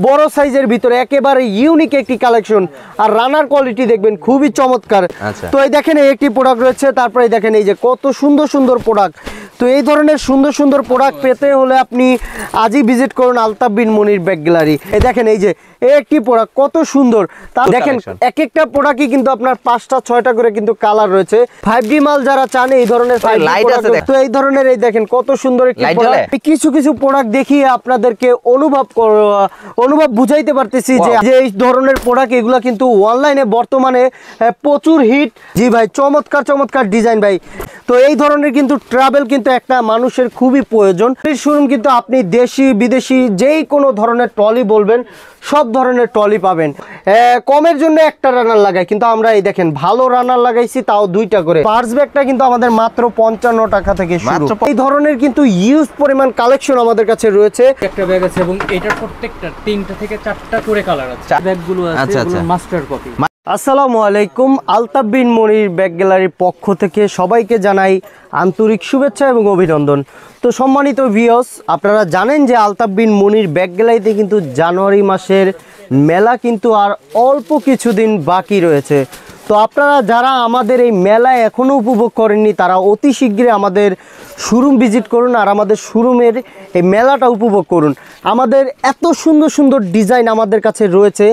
বড় সাইজের ভিতরে একেবারে ইউনিক একটি কালেকশন, আর রানার কোয়ালিটি দেখবেন খুবই চমৎকার। তো এই দেখেন এই একটি প্রোডাক্ট রয়েছে, তারপরে দেখেন এই যে কত সুন্দর সুন্দর প্রোডাক্ট। তো এই ধরনের সুন্দর সুন্দর প্রোডাক্ট পেতে হলে আপনি আজই ভিজিট করুন আলতাফ বিন মনির ব্যাগ গ্যালারি। এই দেখেন এই যে একটি প্রোডাক্ট কত সুন্দর, তা দেখেন এক একটা প্রোডাক্টই কিন্তু আপনার 5টা 6টা করে কিন্তু কালার রয়েছে। 5D মাল যারা চান এই ধরনের তো এই ধরনের এই দেখেন কত সুন্দর একটি প্রোডাক্ট। কিছু কিছু প্রোডাক্ট দেখিয়ে আপনাদেরকে অনুভব বুঝাইতে পারতেছি যে এই ধরনের প্রোডাক্ট এগুলা কিন্তু অনলাইনে বর্তমানে প্রচুর হিট। জি ভাই, চমৎকার চমৎকার ডিজাইন ভাই। তো এই ধরনের কিন্তু ট্রাভেল কিন্তু একটা মানুষের খুবই প্রয়োজন। এই শোরুম কিন্তু আপনি দেশি বিদেশি যেই কোনো ধরনের ট্রলি বলবেন সব ধরনের ট্রলি পাবেন। কমের জন্য একটা রানার লাগাই, কিন্তু আমরা এই দেখেন ভালো রানার লাগাইছি, তাও 2টা করে। পার্স ব্যাগটা কিন্তু আমাদের মাত্র 55 টাকা থেকে শুরু। এই ধরনের কিন্তু ইউজ পরিমাণ কালেকশন আমাদের কাছে রয়েছে। একটা ব্যাগ আছে এবং এটার প্রত্যেকটা 3টা থেকে 4টা করে কালার আছে। ব্যাগগুলো আছে এগুলো মাস্টার কপি। আসসালামু আলাইকুম, আলতাফ বিন মনির ব্যাগ গ্যালারির পক্ষ থেকে সবাইকে জানাই আন্তরিক শুভেচ্ছা এবং অভিনন্দন। তো সম্মানিত ভিউয়ার্স, আপনারা জানেন যে আলতাফ বিন মনির ব্যাগ গ্যালারিতে কিন্তু জানুয়ারি মাসের মেলা কিন্তু আর অল্প কিছুদিন বাকি রয়েছে। তো আপনারা যারা আমাদের এই মেলা এখনও উপভোগ করেননি তারা অতি শীঘ্রই আমাদের শোরুম ভিজিট করুন আর আমাদের শোরুমের এই মেলাটা উপভোগ করুন। আমাদের এত সুন্দর সুন্দর ডিজাইন আমাদের কাছে রয়েছে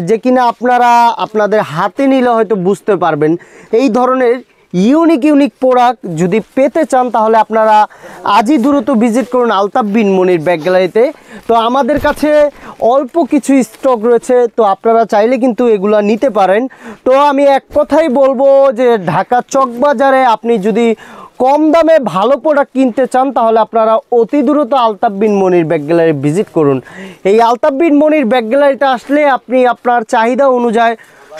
যে কিনা আপনারা আপনাদের হাতে নিলে হয়তো বুঝতে পারবেন। এই ধরনের ইউনিক প্রোডাক্ট যদি পেতে চান তাহলে আপনারা আজই দ্রুত ভিজিট করুন আলতাফ বিন মনির ব্যাগ গ্যালারিতে। তো আমাদের কাছে অল্প কিছু স্টক রয়েছে, তো আপনারা চাইলে কিন্তু এগুলা নিতে পারেন। তো আমি এক কথাই বলবো যে ঢাকা চকবাজারে আপনি যদি কম দামে ভালো প্রোডাক্ট কিনতে চান তাহলে আপনারা অতি দ্রুত Altaf bin Monir bag gallery visit করুন। এই আলতাফ বিন মনির ব্যাগ গ্যালারিতে আসলে আপনি আপনার চাহিদা অনুযায়ী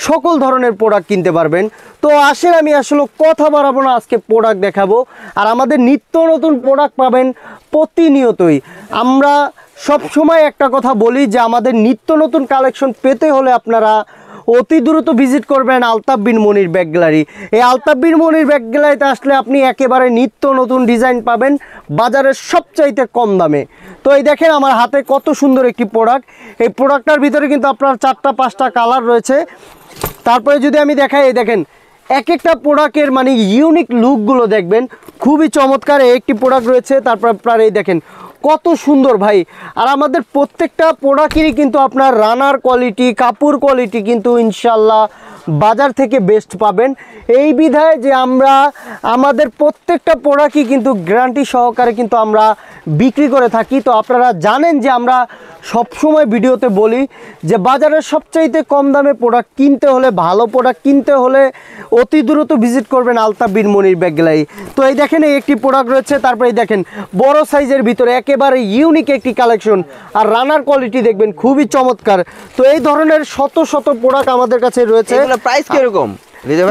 সকল ধরনের প্রোডাক্ট কিনতে পারবেন। তো আসেন আমি আসলে কথা বাড়াবো না, আজকে প্রোডাক্ট দেখাবো। আর আমাদের নিত্য নতুন প্রোডাক্ট পাবেন প্রতিনিয়তই। আমরা সব সময় একটা কথা বলি যে আমাদের নিত্য নতুন কালেকশন পেতে হলে আপনারা অতি দ্রুত ভিজিট করবেন আলতাফ বিন মনির ব্যাগ গ্যালারি। এই আলতাফ বিন মনির ব্যাগ গ্যালারিতে আসলে আপনি একেবারে নিত্য নতুন ডিজাইন পাবেন বাজারের সবচাইতে কম দামে। তো এই দেখেন আমার হাতে কত সুন্দর একটি প্রোডাক্ট। এই প্রোডাক্টটার ভিতরে কিন্তু আপনার 4টা 5টা কালার রয়েছে। তারপরে যদি আমি দেখাই, এই দেখেন এক একটা প্রোডাক্টের মানে ইউনিক লুকগুলো দেখবেন খুবই চমৎকার। একটি প্রোডাক্ট রয়েছে, তারপর আপনার এই দেখেন কত সুন্দর ভাই। আর আমাদের প্রত্যেকটা প্রোডাক্টেরই কিন্তু আপনার রানার কোয়ালিটি, কাপড় কোয়ালিটি কিন্তু ইনশাল্লাহ বাজার থেকে বেস্ট পাবেন। এই বিধায় যে আমরা আমাদের প্রত্যেকটা প্রোডাক্টই কিন্তু গ্যারান্টি সহকারে কিন্তু আমরা বিক্রি করে থাকি। তো আপনারা জানেন যে আমরা সবসময় ভিডিওতে বলি যে বাজারের সবচাইতে কম দামে প্রোডাক্ট কিনতে হলে, ভালো প্রোডাক্ট কিনতে হলে অতি দ্রুত ভিজিট করবেন আলতাফ বিন মনির ব্যাগ গ্যালারি। তো এই দেখেন এই একটি প্রোডাক্ট রয়েছে, তারপরে দেখেন বড় সাইজের ভিতরে একেবারে ইউনিক একটি কালেকশন, আর রানার কোয়ালিটি দেখবেন খুবই চমৎকার। তো এই ধরনের শত শত প্রোডাক্ট আমাদের কাছে রয়েছে। প্রাইস কিরকম?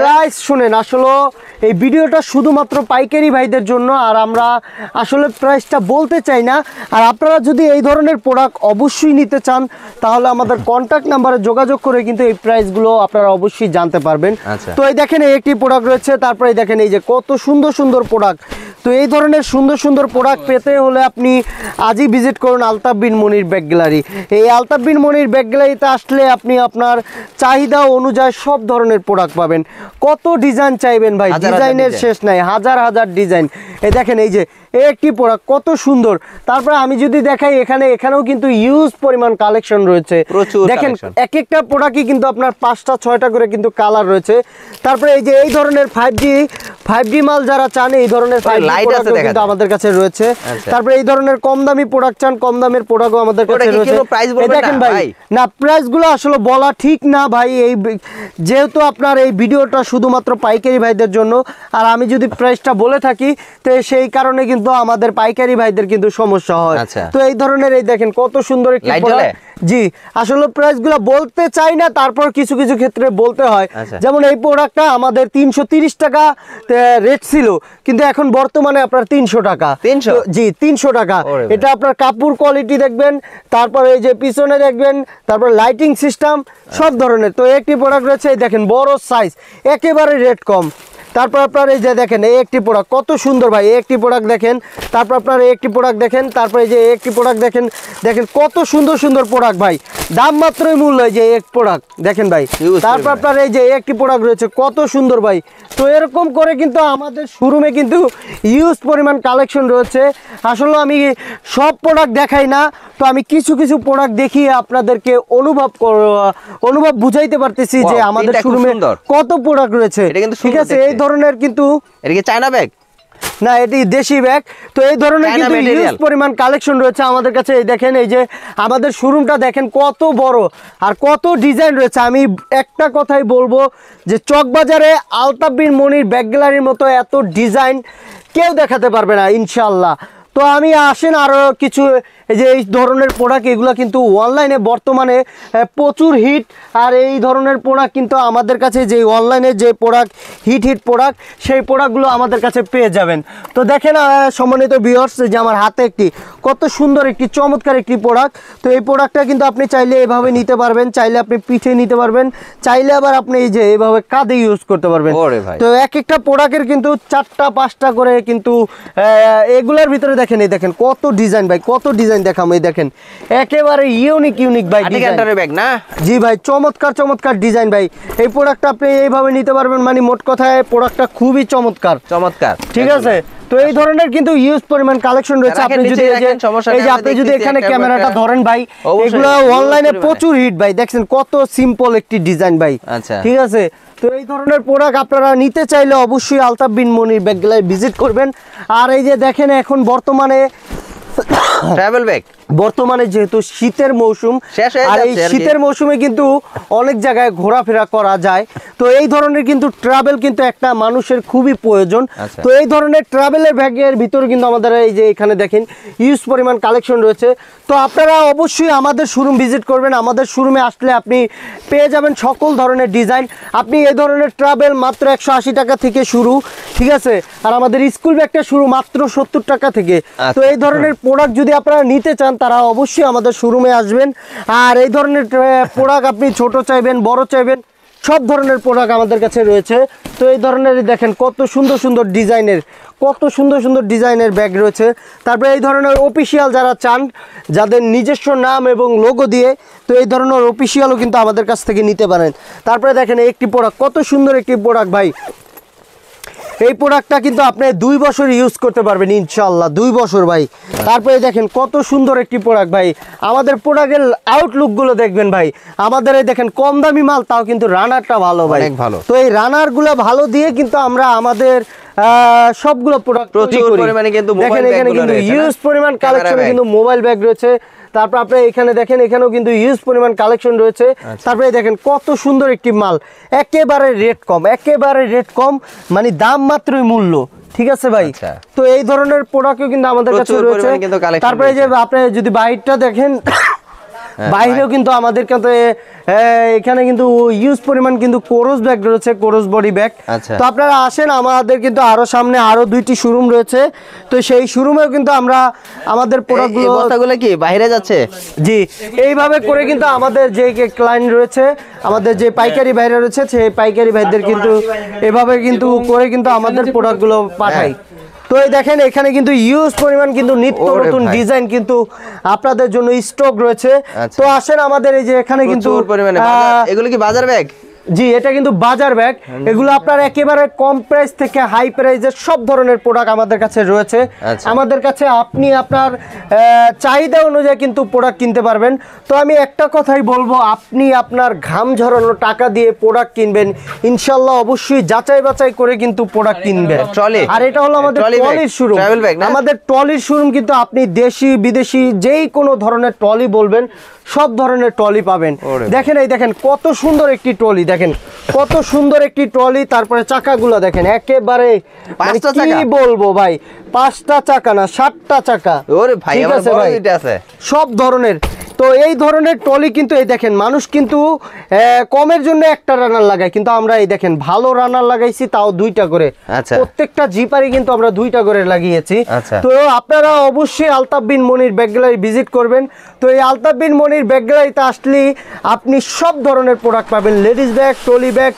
প্রাইস শুনেন, আসলে এই ভিডিওটা শুধুমাত্র পাইকারি ভাইদের জন্য, আর আমরা আসলে প্রাইসটা বলতে চাই না। আর আপনারা যদি এই ধরনের প্রোডাক্ট অবশ্যই নিতে চান তাহলে আমাদের কন্ট্যাক্ট নাম্বারে যোগাযোগ করে কিন্তু এই প্রাইসগুলো আপনারা অবশ্যই জানতে পারবেন। তো এই দেখেন এই একটি প্রোডাক্ট রয়েছে, তারপরে দেখেন এই যে কত সুন্দর সুন্দর প্রোডাক্ট। তো এই ধরনের সুন্দর সুন্দর প্রোডাক্ট পেতে হলে আপনি আজই ভিজিট করুন আলতাফ বিন মনির ব্যাগ গ্যালারি। এই আলতাফ বিন মনির ব্যাগ গ্যালারিতে আসলে আপনি আপনার চাহিদা অনুযায়ী সব ধরনের প্রোডাক্ট পাবেন। কত ডিজাইন চাইবেন ভাই, ডিজাইনের শেষ নাই, হাজার হাজার ডিজাইন। এই দেখেন এই যে একটি প্রোডাক্ট কত সুন্দর। তারপরে আমি যদি দেখাই এখানেও কিন্তু ইউজ পরিমাণ কালেকশন রয়েছে। দেখেন এক একটা প্রোডাক্টই কিন্তু আপনার 5টা 6টা করে কিন্তু কালার রয়েছে। তারপরে এই যে এই ধরনের 5D মাল যারা চান এই ধরনের 5D প্রোডাক্ট কিন্তু আমাদের কাছে রয়েছে। তারপরে এই ধরনের কম দামি প্রোডাক্ট চান, কম দামের প্রোডাক্টও আমাদের কাছে রয়েছে। দেখেন ভাই, না প্রাইসগুলো আসলে বলা ঠিক না ভাই, এই যেহেতু আপনার এই ভিডিওটা শুধুমাত্র পাইকারি ভাইদের জন্য, আর আমি যদি প্রাইসটা বলে থাকি তো সেই কারণে কিন্তু আমাদের পাইকারি ভাইদের কিন্তু সমস্যা হয়। তো এই ধরনের এই দেখেন কত সুন্দর একটি প্রোডাক্ট। জি আসলে প্রাইসগুলো বলতে চাই না, তারপর কিছু কিছু ক্ষেত্রে বলতে হয়। যেমন এই প্রোডাক্টটা আমাদের 330 টাকা রেট ছিল, কিন্তু এখন বর্তমানে আপনার 300 টাকা। জি 300 টাকা। এটা আপনার কাপড় কোয়ালিটি দেখবেন, তারপর এই যে পিছনে দেখবেন, তারপর লাইটিং সিস্টেম সব ধরনের। তো একটি প্রোডাক্ট রয়েছে, দেখেন বড় সাইজ, একেবারে রেট কম। তারপর আপনার এই যে দেখেন এই একটি প্রোডাক্ট কত সুন্দর ভাই, এই একটি প্রোডাক্ট দেখেন, তারপর আপনার এই একটি প্রোডাক্ট দেখেন, তারপরে এই যে এই একটি প্রোডাক্ট দেখেন, দেখেন কত সুন্দর সুন্দর প্রোডাক্ট ভাই, দাম মাত্রই মূল্য এই যে এক প্রোডাক্ট দেখেন ভাই। তারপর আপনার এই যে একটি প্রোডাক্ট রয়েছে কত সুন্দর ভাই। তো এরকম করে কিন্তু আমাদের শোরুমে কিন্তু ইউজ পরিমাণ কালেকশন রয়েছে। আসলে আমি সব প্রোডাক্ট দেখাই না, তো আমি কিছু কিছু প্রোডাক্ট দেখিয়ে আপনাদেরকে অনুভব বুঝাইতে পারতেছি যে আমাদের শোরুমে কত প্রোডাক্ট রয়েছে। ঠিক আছে, এই ধরনের কিন্তু এটা কি চায়না ব্যাগ না, এটি দেশি ব্যাগ। তো এই ধরনের কিন্তু হিউজ পরিমাণ কালেকশন রয়েছে আমাদের কাছে। এই দেখেন এই যে আমাদের শোরুমটা দেখেন কত বড় আর কত ডিজাইন রয়েছে। আমি একটা কথাই বলবো যে চকবাজারে আলতাফ বিন মনির ব্যাগ গ্যালারির মতো এত ডিজাইন কেউ দেখাতে পারবে না ইনশাল্লাহ। তো আমি আসেন আরও কিছু এই যে এই ধরনের প্রোডাক্ট, এগুলো কিন্তু অনলাইনে বর্তমানে প্রচুর হিট। আর এই ধরনের প্রোডাক্ট কিন্তু আমাদের কাছে যে অনলাইনে যে প্রোডাক্ট হিট প্রোডাক্ট, সেই প্রোডাক্টগুলো আমাদের কাছে পেয়ে যাবেন। তো দেখেন সম্মানিত ভিউয়ার্স, যে আমার হাতে একটি কত সুন্দর একটি চমৎকার একটি প্রোডাক্ট। তো এই প্রোডাক্টটা কিন্তু আপনি চাইলে এভাবে নিতে পারবেন, চাইলে আপনি পিঠে নিতে পারবেন, চাইলে আবার আপনি এই যে এইভাবে কাঁধে ইউজ করতে পারবেন। তো এক একটা প্রোডাক্টের কিন্তু 4টা 5টা করে কিন্তু এগুলোর ভিতরে দেখেন এই দেখেন কত ডিজাইন ভাই, কত ডিজাইন দেখাম। এই দেখেন একেবারে ইউনিক ভাই ব্যাগ না? জি ভাই, চমৎকার ডিজাইন ভাই। এই প্রোডাক্টটা আপনি এইভাবে নিতে পারবেন, মানে মোট কথায় প্রোডাক্টটা খুবই চমৎকার। ঠিক আছে, তো এই ধরনের কিন্তু ইউজ পরিমাণ কালেকশন রয়েছে। আপনি যদি এই যে আপনি যদি এখানে ক্যামেরাটা ধরেন ভাই, এগুলো অনলাইনে প্রচুর হিট ভাই। দেখছেন কত সিম্পল একটি ডিজাইন ভাই। ঠিক আছে, তো এই ধরনের প্রোডাক্ট আপনারা নিতে চাইলে অবশ্যই Altaf bin Monir bag gallery visit করবেন। আর এই যে দেখেন এখন বর্তমানে ট্রাভেল ব্যাগ, বর্তমানে যেহেতু শীতের মৌসুম, আর এই শীতের মৌসুমে কিন্তু অনেক জায়গায় ঘোরাফেরা করা যায়। তো এই ধরনের কিন্তু ট্রাভেল কিন্তু একটা মানুষের খুবই প্রয়োজন। তো এই ধরনের ট্রাভেলের ব্যাগের ভিতরে কিন্তু আমাদের এই যে এখানে দেখেন ইউজ পরিমাণ কালেকশন রয়েছে। তো আপনারা অবশ্যই আমাদের শোরুম ভিজিট করবেন। আমাদের শোরুমে আসলে আপনি পেয়ে যাবেন সকল ধরনের ডিজাইন। আপনি এই ধরনের ট্রাভেল মাত্র 180 টাকা থেকে শুরু। ঠিক আছে, আর আমাদের স্কুল ব্যাগটা শুরু মাত্র 70 টাকা থেকে। তো এই ধরনের প্রোডাক্ট যদি আপনারা নিতে চান তারা অবশ্যই আমাদের শোরুমে আসবেন। আর এই ধরনের প্রোডাক্ট আপনি ছোট চাইবেন, বড় চাইবেন, সব ধরনের প্রোডাক্ট আমাদের কাছে রয়েছে। তো এই ধরনের দেখেন কত সুন্দর ডিজাইনের ব্যাগ রয়েছে। তারপরে এই ধরনের অফিসিয়াল যারা চান, যাদের নিজস্ব নাম এবং লোগো দিয়ে, তো এই ধরনের অফিসিয়ালও কিন্তু আমাদের কাছ থেকে নিতে পারেন। তারপরে দেখেন একটি প্রোডাক্ট কত সুন্দর একটি প্রোডাক্ট ভাই। এই প্রোডাক্টটা কিন্তু আপনি 2 বছর ইউজ করতে পারবেন ইনশাল্লাহ, 2 বছর ভাই। তারপরে দেখেন কত সুন্দর একটি প্রোডাক্ট ভাই। আমাদের প্রোডাক্টের আউটলুকগুলো দেখবেন ভাই। আমাদের এই দেখেন কম দামি মাল, তাও কিন্তু রানারটা ভালো ভাই। তো এই রানারগুলো ভালো দিয়ে কিন্তু আমরা আমাদের সবগুলো প্রোডাক্ট প্রচুর পরিমাণে কিন্তু দেখেন এখানে কিন্তু ইউজ পরিমাণ কালেকশন কিন্তু মোবাইল ব্যাগ রয়েছে। তারপর আপনি এখানে দেখেন এখানেও কিন্তু ইউজ পরিমাণ কালেকশন রয়েছে। তারপরে দেখেন কত সুন্দর একটি মাল, একেবারে রেট কম, মানে দাম মাত্রই মূল্য। ঠিক আছে ভাই, তো এই ধরনের প্রোডাক্টও কিন্তু আমাদের কাছে রয়েছে। তারপরে যে আপনি যদি বাইরটা দেখেন, বাইরেও কিন্তু আমাদের কাছে এখানে কিন্তু ইউজ পরিমাণ কিন্তু কোরস ব্যাগ রয়েছে, কোরস বডি ব্যাগ। তো আপনারা আসেন, আমাদের কিন্তু আরো সামনে আরো 2টি শোরুম রয়েছে। তো সেই শোরুমেও কিন্তু আমরা আমাদের প্রোডাক্টগুলো কি বাইরে যাচ্ছে। জি, এইভাবে করে কিন্তু আমাদের যে ক্লায়েন্ট রয়েছে, আমাদের যে পাইকারি ভাইরা রয়েছে, সেই পাইকারি ভাইদের কিন্তু এভাবে কিন্তু করে কিন্তু আমাদের প্রোডাক্টগুলো পাঠাই। তো এই দেখেন এখানে কিন্তু ইউজ পরিমাণ কিন্তু নিত্য নতুন ডিজাইন কিন্তু আপনাদের জন্য স্টক রয়েছে। তো আসেন আমাদের এই যে এখানে কিন্তু এগুলো কি বাজার ব্যাগ? জি, এটা কিন্তু বাজার ব্যাগ। এগুলো আপনার একেবারে কম প্রাইস থেকে হাই প্রাইসের সব ধরনের প্রোডাক্ট আমাদের কাছে রয়েছে। আমাদের কাছে আপনি আপনার চাহিদা অনুযায়ী কিন্তু প্রোডাক্ট কিনতে পারবেন। তো আমি একটা কথাই বলবো, আপনি আপনার ঘাম ঝরানো টাকা দিয়ে প্রোডাক্ট কিনবেন, ইনশাল্লাহ অবশ্যই যাচাই বাছাই করে কিন্তু প্রোডাক্ট কিনবেন। আর এটা হলো আমাদের ট্রলির শোরুম। আমাদের ট্রলির শোরুম কিন্তু আপনি দেশি বিদেশি যেই কোনো ধরনের ট্রলি বলবেন, সব ধরনের ট্রলি পাবেন। দেখেন এই দেখেন কত সুন্দর একটি ট্রলি, দেখেন কত সুন্দর একটি ট্রলি। তারপরে চাকাগুলো দেখেন একেবারে কি বলবো ভাই, 5টা চাকা না 7টা চাকা। ঠিক আছে ভাই, সব ধরনের। তো এই ধরনের ট্রলি কিন্তু এই দেখেন মানুষ কিন্তু কমের জন্য একটা রানার লাগায়, কিন্তু আমরা এই দেখেন ভালো রানার লাগাইছি, তাও 2টা করে। প্রত্যেকটা জিপারে কিন্তু আমরা 2টা করে লাগিয়েছি। তো আপনারা অবশ্যই Altaf bin Monir bag gallery visit করবেন। তো এই আলতাফ বিন মনির ব্যাগ গ্যালারিতে আসলে আপনি সব ধরনের প্রোডাক্ট পাবেন, ladies bag, trolley bag,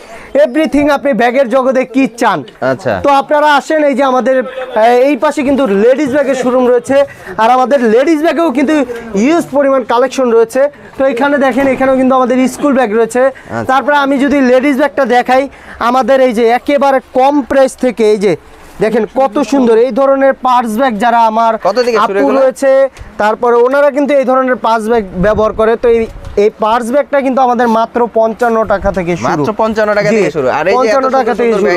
everything আপনি ব্যাগের জগতে কি চান। আচ্ছা। তো আপনারা আসেন, এই যে আমাদের এই পাশে কিন্তু লেডিস ব্যাগের শোরুম রয়েছে, আর আমাদের লেডিস ব্যাগেও কিন্তু ইউজ পরিমাণ কালেকশন রয়েছে। তো এখানে দেখেন, এখানেও কিন্তু আমাদের স্কুল ব্যাগ রয়েছে। তারপরে আমি যদি লেডিস ব্যাগটা দেখাই, আমাদের এই যে একেবারে কম প্রাইস থেকে এই যে দেখেন কত সুন্দর এই ধরনের পার্স ব্যাগ, যারা আমার কত থেকে শুরু আপু এগুলো? রয়েছে, তারপরে ওনারা কিন্তু এই ধরনের পার্স ব্যাগ ব্যবহার করে। তো এই পার্স ব্যাগটা কিন্তু আমাদের মাত্র 55 টাকা থেকে শুরু। মাত্র 55 টাকা থেকে শুরু। আর এই যে 55 টাকা থেকে শুরু।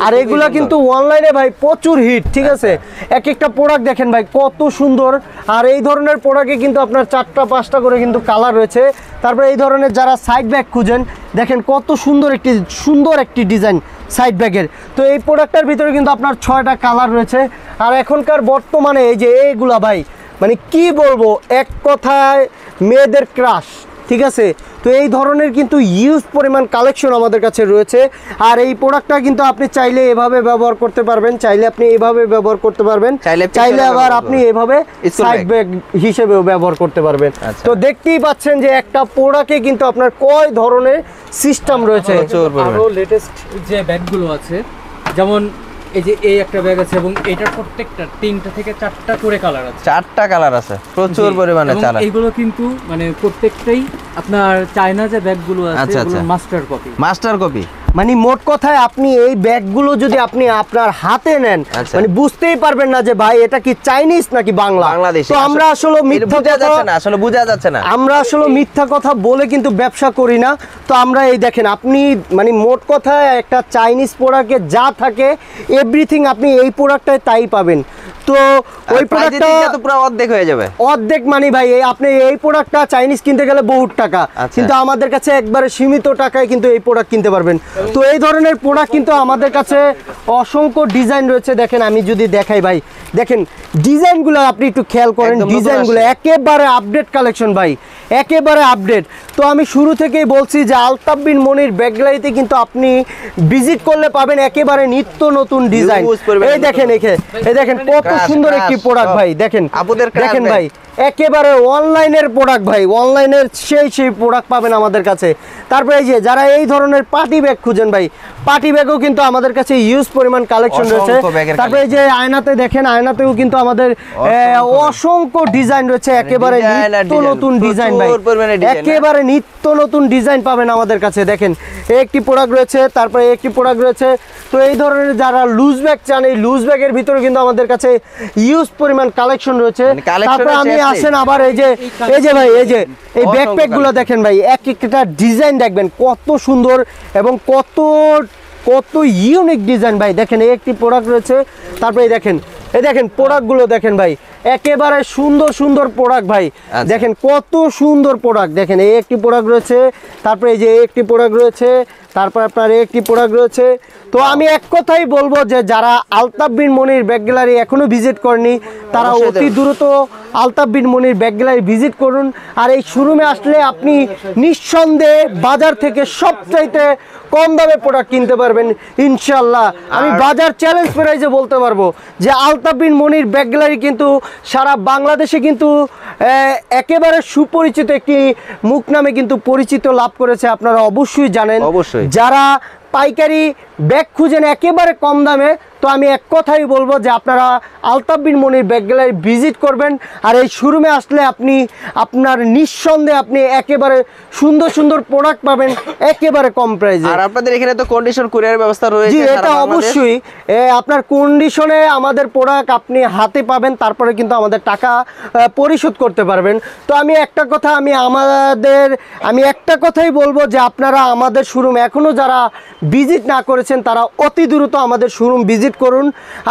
আর এগুলা কিন্তু অনলাইনে ভাই প্রচুর হিট, ঠিক আছে। এক একটা প্রোডাক্ট দেখেন ভাই কত সুন্দর। আর এই ধরনের প্রোডাক্টে কিন্তু আপনার 4টা 5টা করে কিন্তু কালার রয়েছে। তারপরে এই ধরনের যারা সাইড ব্যাগ খুঁজেন, দেখেন কত সুন্দর একটি ডিজাইন সাইড ব্যাগের। তো এই প্রোডাক্টটার ভিতরে কিন্তু আপনার 6টা কালার রয়েছে। আর এখনকার বর্তমানে এই যে এইগুলা ভাই, মানে কি বলবো, এক কথায় মেয়েদের ক্রাশ, ঠিক আছে। তো এই ধরনের কিন্তু ইউজ পরিমাণ কালেকশন আমাদের কাছে রয়েছে। আর এই প্রোডাক্টটা কিন্তু আপনি চাইলে এভাবে ব্যবহার করতে পারবেন, চাইলে আপনি এভাবে ব্যবহার করতে পারবেন, চাইলে আবার আপনি এভাবে সাইড ব্যাগ হিসেবেও ব্যবহার করতে পারবেন। তো দেখতেই পাচ্ছেন যে একটা প্রোডাক্টে কিন্তু আপনার কয় ধরনের সিস্টেম রয়েছে। আরো লেটেস্ট যে ব্যাগগুলো আছে, যেমন এই যে এই একটা ব্যাগ আছে, এবং এটার প্রত্যেকটা 3টা থেকে 4টা করে কালার আছে। 4টা কালার আছে, প্রচুর পরিমাণে কালার। এইগুলো কিন্তু মানে প্রত্যেকটাই আপনার চায়না যে ব্যাগগুলো আছে এগুলো মাস্টার কপি। মাস্টার কপি মানে মোট কথায় আপনি এই ব্যাগগুলো যদি আপনি আপনার হাতে নেন, মানে বুঝতেই পারবেন না যে ভাই এটা কি চাইনিজ নাকি বাংলাদেশি। তো আমরা আসলে মিথ্যা বোঝা যাচ্ছে না, আমরা আসলে মিথ্যা কথা বলে কিন্তু ব্যবসা করি না। তো আমরা এই দেখেন, আপনি মানে মোট কথায় একটা চাইনিজ প্রোডাক্টে যা থাকে এভরিথিং আপনি এই প্রোডাক্টটায় তাই পাবেন। তো ওই প্রোডাক্টটা তো পুরো অর্ধেক হয়ে যাবে। অর্ধেক মানে ভাই আপনি এই প্রোডাক্টটা চাইনিজ কিনতে গেলে বহুত টাকা, কিন্তু আমাদের কাছে একবারে সীমিত টাকায় কিন্তু এই প্রোডাক্ট কিনতে পারবেন। তো এই ধরনের প্রোডাক্ট কিন্তু আমাদের কাছে অসংখ্য ডিজাইন রয়েছে। দেখেন আমি যদি দেখাই ভাই, দেখেন ডিজাইনগুলো আপনি একটু খেয়াল করেন, ডিজাইনগুলো একেবারে আপডেট কালেকশন ভাই, একেবারে আপডেট। তো আমি শুরু থেকেই বলছি যে আলতাফ বিন মনির ব্যাগ গ্যালারিতে কিন্তু আপনি ভিজিট করলে পাবেন একেবারে নিত্য নতুন ডিজাইন। এই দেখেন, এই দেখেন কত সুন্দর একটি প্রোডাক্ট ভাই, দেখেন দেখেন ভাই, একেবারে অনলাইনের প্রোডাক্ট ভাই, অনলাইনের সেই প্রোডাক্ট পাবেন আমাদের কাছে। তারপরে এই যে যারা এই ধরনের পার্টি ব্যাগ খুঁজেন ভাই, পার্টি ব্যাগও কিন্তু আমাদের কাছে ইউজ পরিমাণ কালেকশন রয়েছে। তারপরে এই যে আয়নাতে দেখেন, আয়নাতেও কিন্তু আমাদের অসংখ্য ডিজাইন রয়েছে, একেবারে নিত্য নতুন ডিজাইন ভাই, একেবারে নিত্য নতুন ডিজাইন পাবেন আমাদের কাছে। দেখেন একটি প্রোডাক্ট রয়েছে, তারপরে একটি প্রোডাক্ট রয়েছে। তো এই ধরনের যারা লুজ ব্যাগ চান, এই লুজ ব্যাগের ভিতরে কিন্তু আমাদের কাছে ইউজ পরিমাণ কালেকশন রয়েছে। তারপরে আমি আসেন আবার এই যে ভাই, এই ব্যাকপ্যাক গুলো দেখেন ভাই, এক একটা ডিজাইন দেখবেন কত সুন্দর এবং কত ইউনিক ডিজাইন ভাই। দেখেন এই একটি প্রোডাক্ট রয়েছে। তারপরে এই দেখেন প্রোডাক্টগুলো দেখেন ভাই, একেবারে সুন্দর প্রোডাক্ট ভাই। দেখেন কত সুন্দর প্রোডাক্ট, দেখেন এই একটি প্রোডাক্ট রয়েছে, তারপরে এই যে একটি প্রোডাক্ট রয়েছে, তারপর আপনার একটি প্রোডাক্ট রয়েছে। তো আমি এক কথাই বলবো যে যারা আলতাফ বিন মনির ব্যাগ গ্যালারি এখনো ভিজিট করেনি, তারা অতি দ্রুত Altaf bin Monir bag gallery visit করুন। আর এই শোরুমে আসলে আপনি নিঃসন্দেহে বাজার থেকে সবচাইতে কম দামে প্রোডাক্ট কিনতে পারবেন ইনশাল্লাহ। আমি বাজার চ্যালেঞ্জ প্রাইজে বলতে পারবো যে আলতাফ বিন মনির ব্যাগ গ্যালারি কিন্তু সারা বাংলাদেশে কিন্তু একেবারে সুপরিচিত একটি মুখ নামে কিন্তু পরিচিত লাভ করেছে। আপনারা অবশ্যই জানেন, যারা পাইকারি ব্যাগ খুঁজেন একেবারে কম দামে, তো আমি এক কথাই বলবো যে আপনারা Altaf bin Monir bag gallery visit করবেন। আর এই শোরুমে আসলে আপনি আপনার নিঃসন্দেহে আপনি একেবারে সুন্দর প্রোডাক্ট পাবেন একেবারে কম প্রাইসে। আর আপনাদের এখানে তো কন্ডিশন কুরিয়ার ব্যবস্থা রয়েছে। জি, এটা অবশ্যই আপনার কন্ডিশনে আমাদের প্রোডাক্ট আপনি হাতে পাবেন, তারপরে কিন্তু আমাদের টাকা পরিশোধ করতে পারবেন। তো আমি একটা কথাই বলবো যে আপনারা আমাদের শোরুম এখনো যারা ভিজিট না করেছেন তারা অতি দ্রুত আমাদের শোরুম ভিজিট করুন।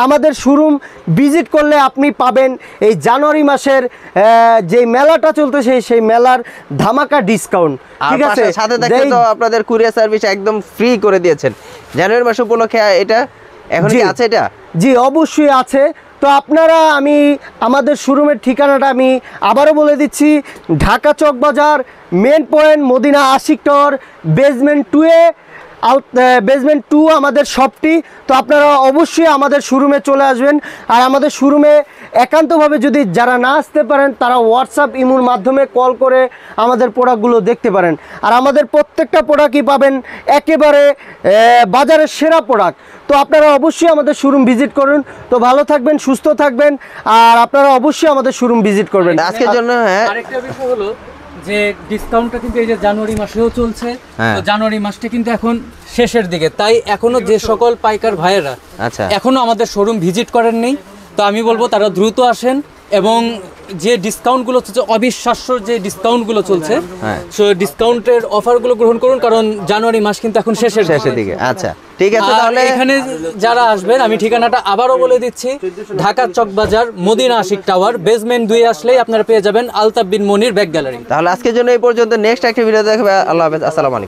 আমাদের শোরুম ভিজিট করলে আপনি পাবেন এই জানুয়ারি মাসের যে মেলাটা চলতেছে সেই মেলার ধামাকা ডিসকাউন্ট, ঠিক আছে। সাথে থাকে তো আপনাদের কুরিয়ার সার্ভিস একদম ফ্রি করে দিয়েছেন জানুয়ারি মাস উপলক্ষে। এটা এখন কি আছে? এটা জি অবশ্যই আছে। তো আপনারা আমাদের শোরুমের ঠিকানাটা আমি আবারও বলে দিচ্ছি, Dhaka Chawkbazar main point Madina Ashik tower basement 2 আমাদের শপটি। তো আপনারা অবশ্যই আমাদের শোরুমে চলে আসবেন। আর আমাদের শোরুমে একান্তভাবে যদি যারা না আসতে পারেন তারা হোয়াটসঅ্যাপ ইমোর মাধ্যমে কল করে আমাদের প্রোডাক্টগুলো দেখতে পারেন। আর আমাদের প্রত্যেকটা প্রোডাক্টই পাবেন একেবারে বাজারের সেরা প্রোডাক্ট। তো আপনারা অবশ্যই আমাদের শোরুম ভিজিট করুন। তো ভালো থাকবেন, সুস্থ থাকবেন, আর আপনারা অবশ্যই আমাদের শোরুম ভিজিট করবেন। আজকের জন্য হ্যাঁ আরেকটা বিষয় হলো যে ডিসকাউন্টটা কিন্তু এই যে জানুয়ারি মাসেও চলছে। হ্যাঁ। তো জানুয়ারি মাসটা কিন্তু এখন শেষের দিকে, তাই এখনো যে সকল পাইকার ভাইয়েরা আচ্ছা এখনো আমাদের শোরুম ভিজিট করেননি, তো আমি বলবো তারা দ্রুত আসেন এবং যে ডিসকাউন্টগুলো চলছে, অবিশ্বাস্য যে ডিসকাউন্টগুলো চলছে, হ্যাঁ। সো ডিসকাউন্টের অফারগুলো গ্রহণ করুন, কারণ জানুয়ারি মাস কিন্তু এখন শেষের দিকে। আচ্ছা ঠিক আছে, আর তাহলে এখানে যারা আসবেন আমি ঠিকানাটা আবারও বলে দিচ্ছি, ঢাকা চকবাজার মদিনা আশিক টাওয়ার বেসমেন্ট 2 আসলেই আপনারা পেয়ে যাবেন আলতাফ বিন মনির ব্যাগ গ্যালারি। তাহলে আজকের জন্য এই পর্যন্ত। নেক্সট একটা ভিডিও দেখবে। আল্লাহ হাফেজ, আসসালামু আলাইকুম।